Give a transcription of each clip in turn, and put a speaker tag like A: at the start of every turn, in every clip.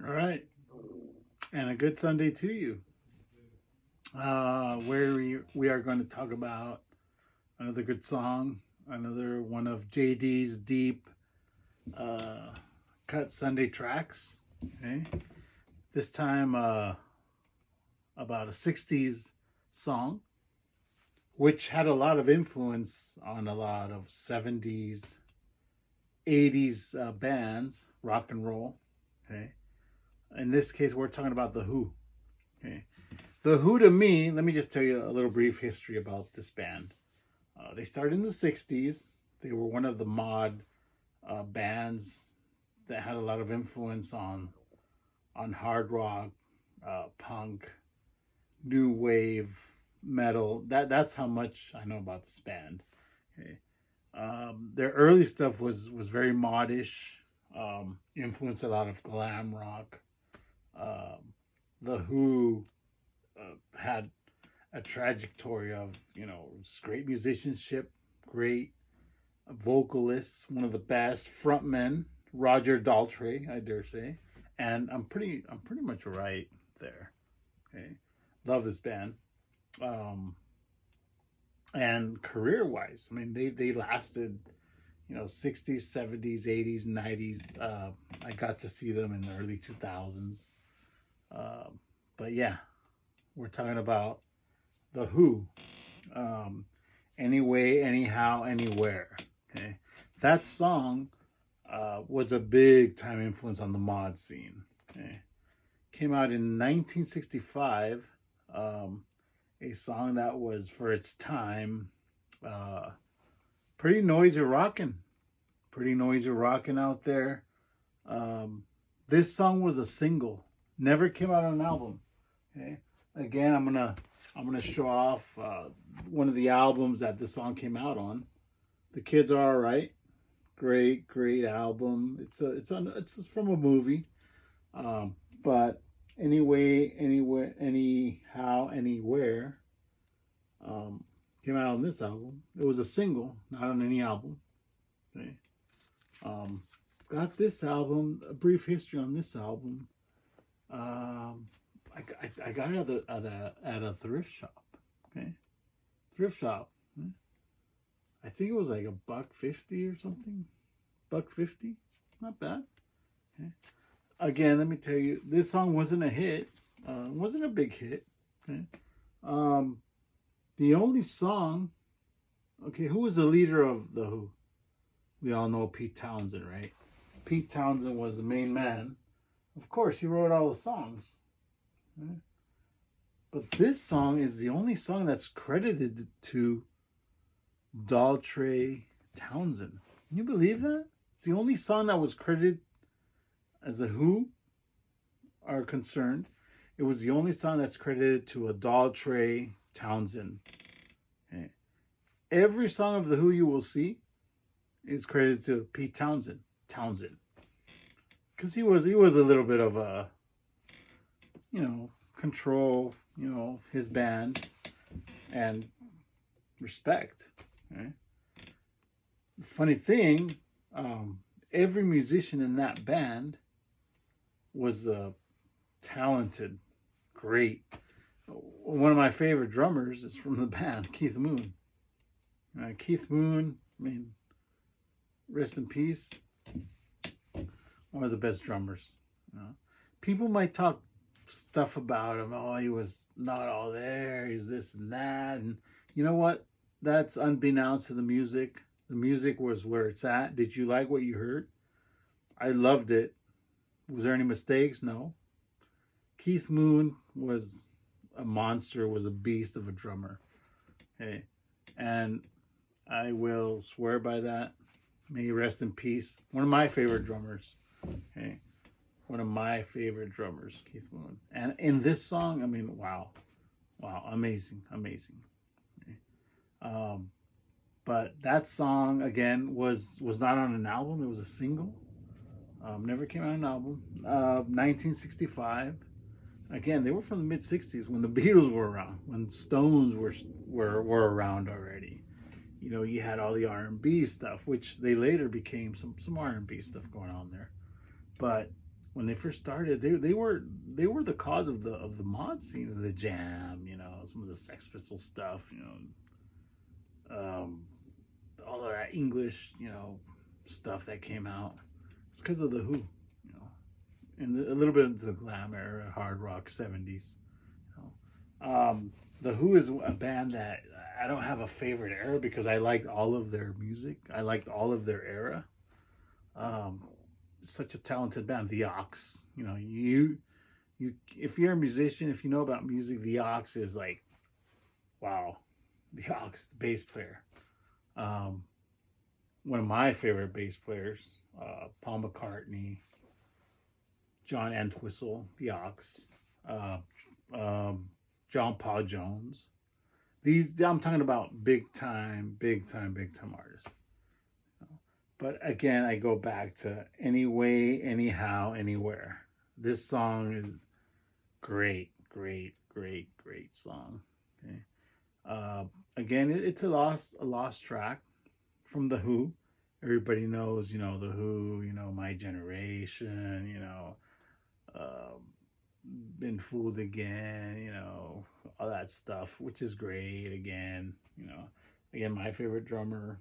A: All right, and a good Sunday to you. Where we are going to talk about another good song, another one of JD's deep uh, cut Sunday tracks. Okay, this time about a '60s song, which had a lot of influence on a lot of '70s, '80s bands, rock and roll. Okay, in this case, we're talking about the Who. Okay, The Who to me, let me just tell you a little brief history about this band. They started in the 60s. They were one of the mod bands that had a lot of influence on hard rock, punk, new wave, metal. That's how much I know about this band. Okay. Their early stuff was very modish, influenced a lot of glam rock. The Who had a trajectory of great musicianship, great vocalists, one of the best frontmen, Roger Daltrey, I dare say, and I'm pretty much right there. Okay, love this band. Um, and career wise, I mean they lasted 60s, 70s, 80s, 90s. I got to see them in the early 2000s. But yeah, we're talking about the Who. Um, Anyway, anyhow, anywhere. Okay, that song was a big time influence on the mod scene. Okay, came out in 1965. Um, a song that was for its time uh, pretty noisy rocking, out there. Um, this song was a single, never came out on an album. Okay, again, I'm gonna show off one of the albums that this song came out on. The Kids Are Alright. Great album. It's from a movie. But anyway, anywhere, anyhow, anywhere. Um, Came out on this album. It was a single, not on any album. Okay. Um, got this album. A brief history on this album. Um, I got it at a thrift shop. Okay, thrift shop. I think it was like $1.50 or something. $1.50, not bad. Okay. Again, let me tell you, this song wasn't a hit. Wasn't a big hit. Okay. Um, the only song. Okay, who was the leader of the Who? We all know Pete Townsend, right? Pete Townsend was the main man. Of course, he wrote all the songs. Okay. But this song is the only song that's credited to Daltrey Townsend. Can you believe that? It's the only song that was credited as a Who are concerned. It was the only song that's credited to a Daltrey Townsend. Okay. Every song of the Who you will see is credited to Pete Townsend. Because he was a little bit of a control his band and respect. Okay? The funny thing, every musician in that band was talented, great. One of my favorite drummers is from the band, Keith Moon. Keith Moon, I mean, rest in peace. One of the best drummers. People might talk stuff about him. Oh, he was not all there. He's this and that. And you know what? That's unbeknownst to the music. The music was where it's at. Did you like what you heard? I loved it. Was there any mistakes? No. Keith Moon was a monster, was a beast of a drummer. Okay. And I will swear by that. May he rest in peace. One of my favorite drummers. Okay. One of my favorite drummers, Keith Moon. And in this song, I mean, wow, amazing. Okay. But that song again was not on an album. It was a single. Never came out on an album. 1965. Again, they were from the mid '60s when the Beatles were around, when Stones were around already. You had all the R&B stuff, which they later became some R&B stuff going on there. But when they first started, they were the cause of the mod scene, of the jam, some of the Sex Pistol stuff, all of that English, stuff that came out. It's because of the Who, and a little bit into the glam era, hard rock '70s. You the Who is a band that I don't have a favorite era because I liked all of their music. I liked all of their era. Um, Such a talented band, the Ox. You if you're a musician, if you know about music, the Ox is like, wow, the Ox, the bass player. Um, One of my favorite bass players, Paul McCartney, John Entwistle, the Ox, uh, John Paul Jones. These I'm talking about big time, big time, big time artists. But again, I go back to Anyway, Anyhow, Anywhere. This song is great, great, great, great song. Okay. Again, it's a lost track from the Who. Everybody knows, the Who. My Generation. Uh, Been Fooled Again. All that stuff, which is great. Again, my favorite drummer.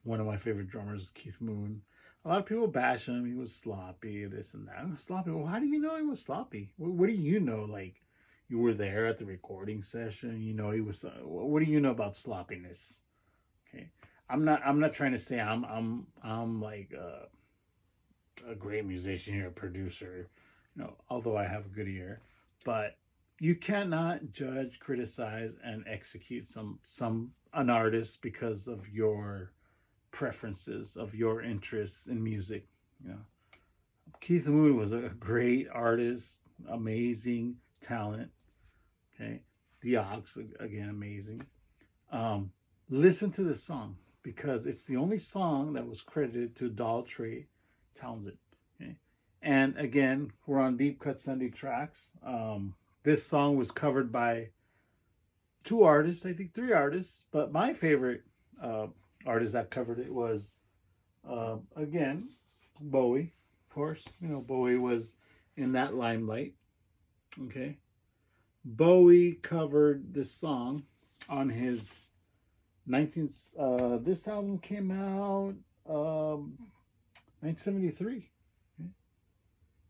A: One of my favorite drummers is Keith Moon. A lot of people bash him. He was sloppy, this and that. He was sloppy. Well, how do you know he was sloppy? What do you know? Like, you were there at the recording session. He was. What do you know about sloppiness? Okay, I'm not trying to say I'm like a great musician here, a producer. Although I have a good ear, but you cannot judge, criticize, and execute an artist because of your preferences, of your interests in music. Keith Moon was a great artist, amazing talent. Okay, the Ox, again, amazing. Listen to this song because it's the only song that was credited to Daltrey Townsend. Okay, and again, we're on Deep Cut Sunday Tracks. This song was covered by two artists, I think three artists, but my favorite artist that covered it was, again, Bowie. Of course, Bowie was in that limelight. Okay, Bowie covered this song on his 19. This album came out 1973, okay?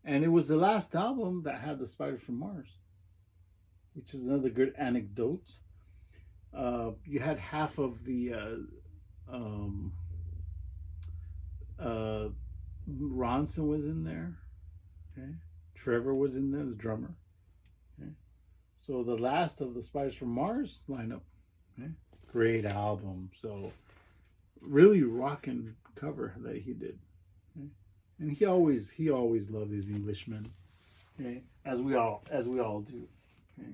A: And it was the last album that had the Spiders from Mars, which is another good anecdote. You had half of the Ronson was in there. Okay, Trevor was in there, the drummer. Okay, so the last of the Spiders from Mars lineup. Okay, great album. So really rocking cover that he did. Okay? And he always loved his Englishmen. Okay, as we all do. Okay,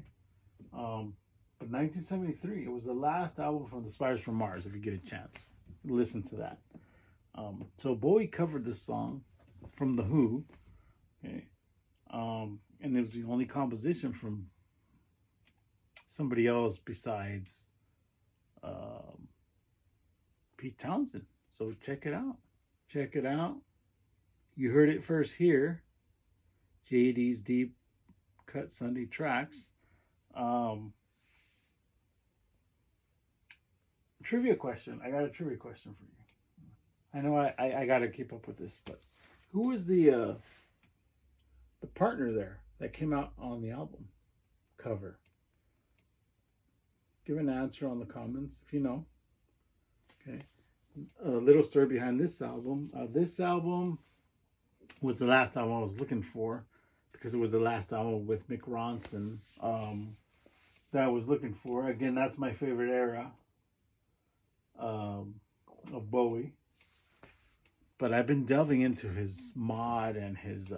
A: but 1973, it was the last album from the Spiders from Mars. If you get a chance, listen to that. So Bowie covered this song from the Who. Okay, and it was the only composition from somebody else besides Pete Townsend. So check it out. Check it out. You heard it first here. JD's Deep Cut Sunday Tracks. Trivia question. I got a trivia question for you. I know I got to keep up with this, but who was the partner there that came out on the album cover? Give an answer on the comments if you know. Okay. A little story behind this album. This album was the last album I was looking for because it was the last album with Mick Ronson that I was looking for. Again, that's my favorite era of Bowie. But I've been delving into his mod and his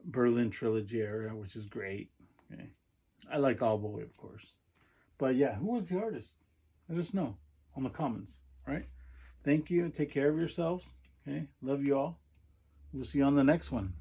A: Berlin Trilogy era, which is great. Okay. I like all Bowie, of course. But yeah, who was the artist? Let us know on the comments. All right. Thank you. Take care of yourselves. Okay. Love you all. We'll see you on the next one.